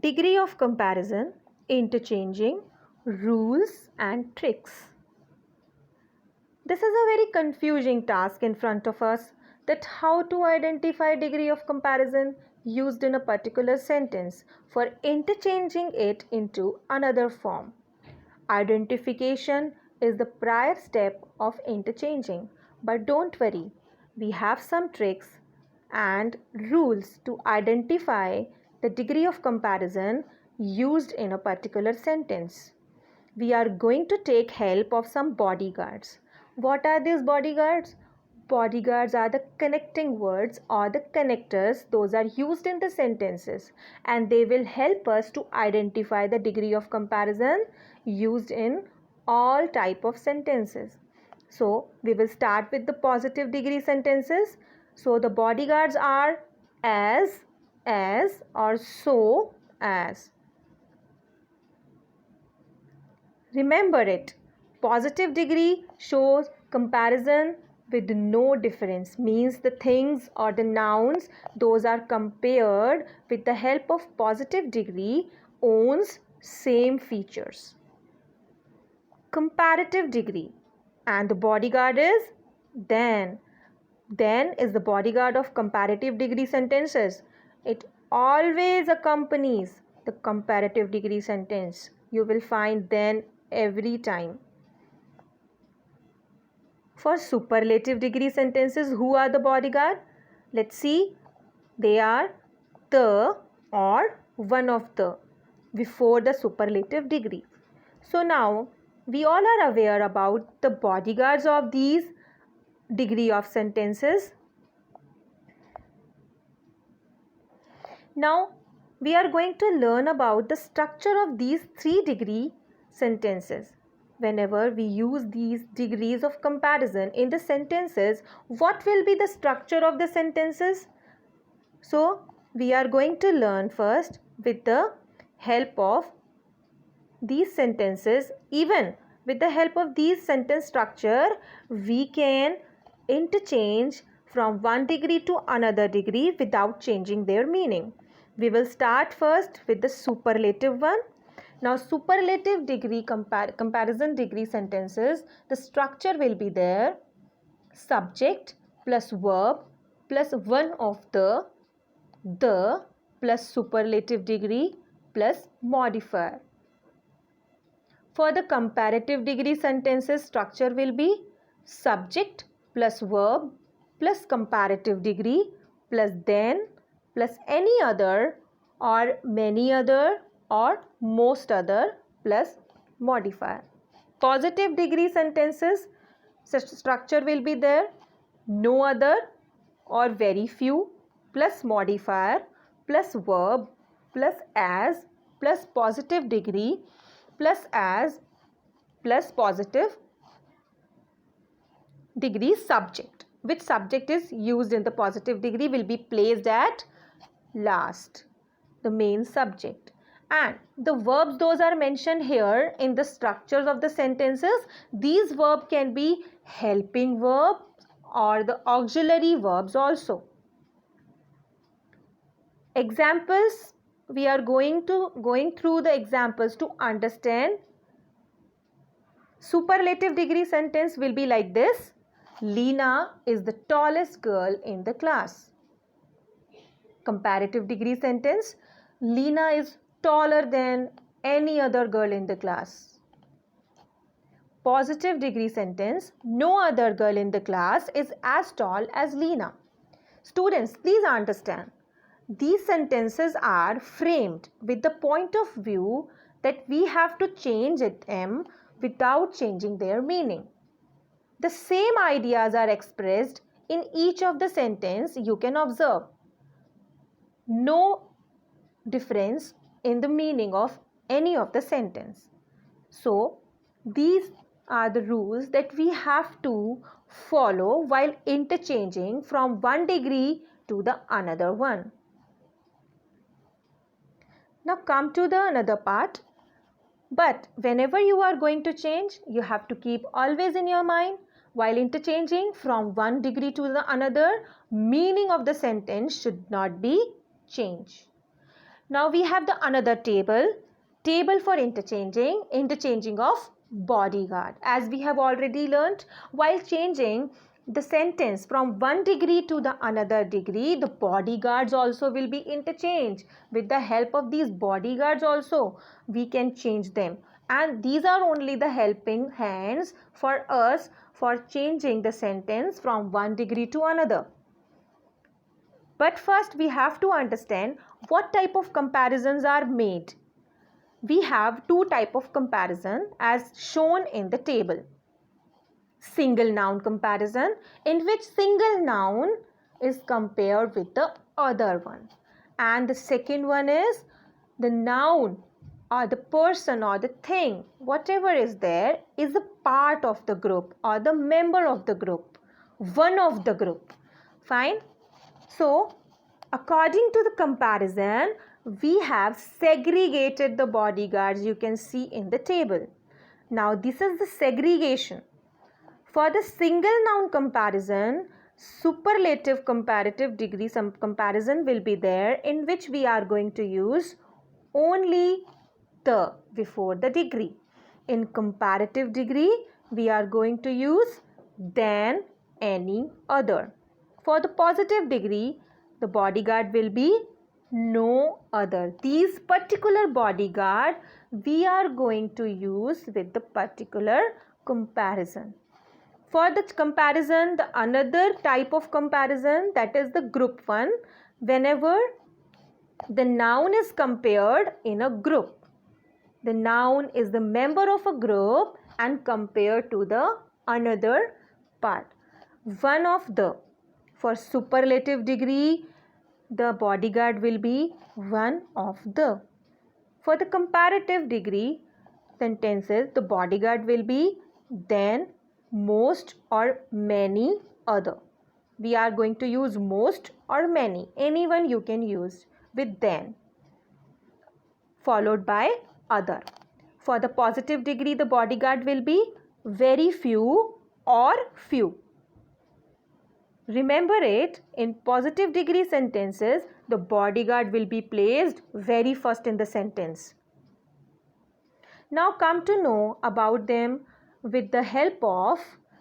Degree of comparison, interchanging, rules and tricks. This is a very confusing task in front of us, that how to identify degree of comparison used in a particular sentence for interchanging it into another form. Identification is the prior step of interchanging, but don't worry, we have some tricks and rules to identify the degree of comparison used in a particular sentence. We are going to take help of some bodyguards. What are these bodyguards? Bodyguards are the connecting words or the connectors. Those are used in the sentences, and they will help us to identify the degree of comparison used in all type of sentences. So we will start with the positive degree sentences. So the bodyguards are as, or so, as. Remember it. Positive degree shows comparison with no difference, means the things or the nouns, those are compared with the help of positive degree, owns same features. Comparative degree, and the bodyguard is then. Then is the bodyguard of comparative degree sentences. It always accompanies the comparative degree sentence. You will find then every time. For superlative degree sentences, who are the bodyguard? Let's see. They are the or one of the before the superlative degree. So now we all are aware about the bodyguards of these degree of sentences. Now we are going to learn about the structure of these 3 degree sentences. Whenever we use these degrees of comparison in the sentences, what will be the structure of the sentences? So we are going to learn first with the help of these sentences. Even with the help of these sentence structure, we can interchange from one degree to another degree without changing their meaning. We will start first with the superlative one. Now superlative degree comparison degree sentences, the structure will be there: subject plus verb plus one of the plus superlative degree plus modifier. For the comparative degree sentences, structure will be subject plus verb plus comparative degree plus then plus any other or many other or most other plus modifier. Positive degree sentences, structure will be there: no other or very few plus modifier plus verb plus as plus positive degree plus as plus positive degree subject. Which subject is used in the positive degree will be placed at last, the main subject. And the verbs, those are mentioned here in the structures of the sentences. These verbs can be helping verbs or the auxiliary verbs also. Examples, we are going through the examples to understand. Superlative degree sentence will be like this: Leena is the tallest girl in the class. Comparative degree sentence: Leena is taller than any other girl in the class. Positive degree sentence: no other girl in the class is as tall as Leena. Students, please understand, these sentences are framed with the point of view that we have to change them without changing their meaning. The same ideas are expressed in each of the sentence. You can observe no difference in the meaning of any of the sentence. So these are the rules that we have to follow while interchanging from one degree to the another one. Now come to the another part. But whenever you are going to change, you have to keep always in your mind, while interchanging from one degree to the another, meaning of the sentence should not be changed. Now we have the another table for interchanging of bodyguard. As we have already learnt, while changing the sentence from one degree to the another degree, the bodyguards also will be interchanged. With the help of these bodyguards also we can change them, and these are only the helping hands for us for changing the sentence from one degree to another. But first we have to understand what type of comparisons are made. We have two type of comparison as shown in the table. Single noun comparison, in which single noun is compared with the other one, and the second one is the noun or the person or the thing, whatever is there, is a part of the group or the member of the group, one of the group. Fine. So according to the comparison, we have segregated the bodyguards, you can see in the table. Now this is the segregation. For the single noun comparison, superlative comparative degree comparison will be there, in which we are going to use only the before the degree. In comparative degree, we are going to use than any other. For the positive degree, the bodyguard will be no other. These particular bodyguard we are going to use with the particular comparison. For the comparison, the another type of comparison, that is the group one, whenever the noun is compared in a group. The noun is the member of a group and compared to the another part. One of the. For superlative degree, the bodyguard will be one of the. For the comparative degree sentences, the bodyguard will be than, most or many other. We are going to use most or many. Anyone you can use with than, followed by other. For the positive degree, the bodyguard will be very few or few. Remember it, in positive degree sentences, the bodyguard will be placed very first in the sentence. Now come to know about them with the help of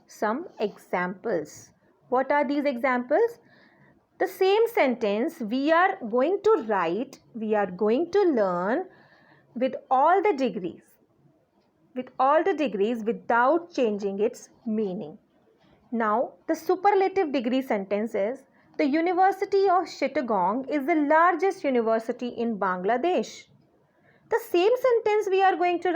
some examples. What are these examples? The same sentence we are going to write, we are going to learn with all the degrees without changing its meaning. Now, the superlative degree sentence is, the University of Chittagong is the largest university in Bangladesh. The same sentence we are going to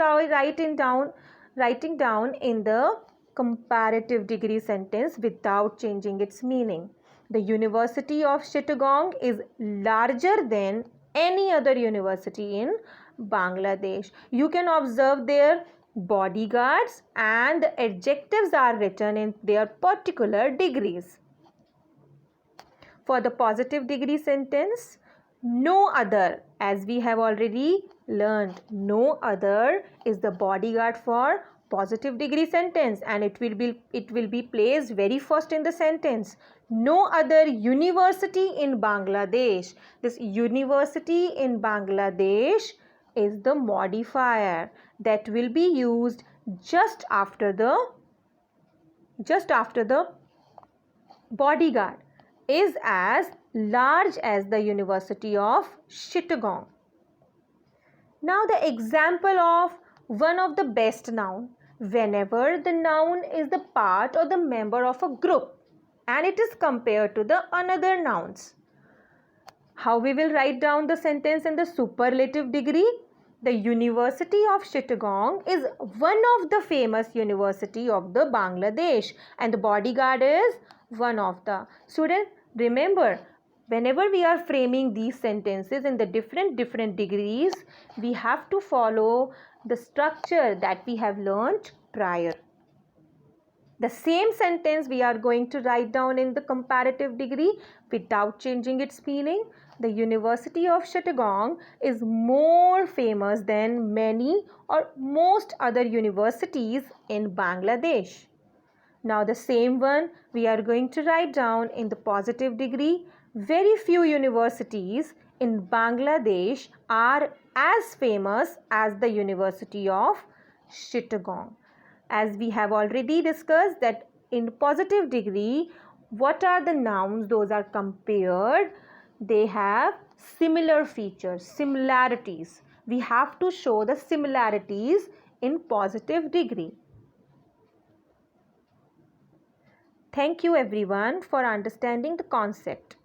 writing down in the comparative degree sentence without changing its meaning. The University of Chittagong is larger than any other university in Bangladesh. You can observe their bodyguards and the adjectives are written in their particular degrees. For the positive degree sentence, no other, as we have already learned, no other is the bodyguard for positive degree sentence, and it will be placed very first in the sentence. No other university in Bangladesh. This university in Bangladesh is the modifier that will be used just after the bodyguard, is as large as the University of Chittagong. Now the example of one of the best noun, whenever the noun is the part or the member of a group and it is compared to the another nouns. How we will write down the sentence in the superlative degree? The University of Chittagong is one of the famous university of the Bangladesh and the bodyguard is one of the. Student, remember, whenever we are framing these sentences in the different degrees, we have to follow the structure that we have learnt prior. The same sentence we are going to write down in the comparative degree without changing its meaning. The University of Chittagong is more famous than many or most other universities in Bangladesh. Now the same one we are going to write down in the positive degree. Very few universities in Bangladesh are as famous as the University of Chittagong. As we have already discussed that in positive degree, what are the nouns? Those are compared. They have similar features, similarities. We have to show the similarities in positive degree. Thank you everyone for understanding the concept.